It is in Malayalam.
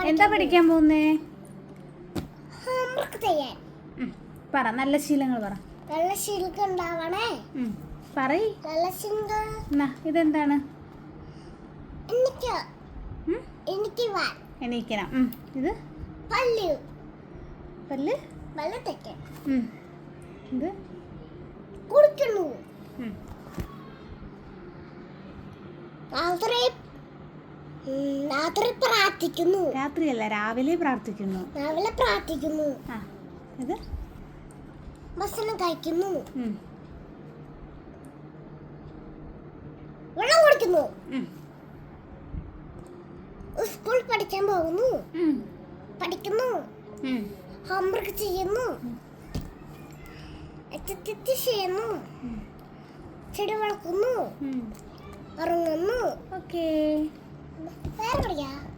എന്താ പഠിക്കാൻ പോകുന്നേ? പറ, നല്ല ശീലങ്ങൾ പറ. നല്ല ശീലങ്ങൾ ഉണ്ടാവണേ. പറയ്. നല്ല ശീലങ്ങൾ. ഇതെന്താണ്? എണീക്കണം. ഇത് പല്ല്. പല്ല് പല്ല് തേക്കാൻ. ഇത് കുളിക്കുന്നു. രാത്രി പ്രാർത്ഥിക്കുന്നു. രാത്രിയല്ല, രാവിലെ പ്രാർത്ഥിക്കുന്നു. രാവിലെ പ്രാർത്ഥിക്കുന്നു. ഇത് ഭക്ഷണം കഴിക്കുന്നു. വെള്ളം കുടിക്കുന്നു. സ്കൂൾ പഠിക്കാൻ പോകുന്നു. പഠിക്കുന്നു. ഹോംവർക്ക് ചെയ്യുന്നു. ചെയ്യുന്നു. ചെടി വളർത്തുന്നു. ഉറങ്ങുന്നു. ഓക്കേ. വേറെ പറയാ.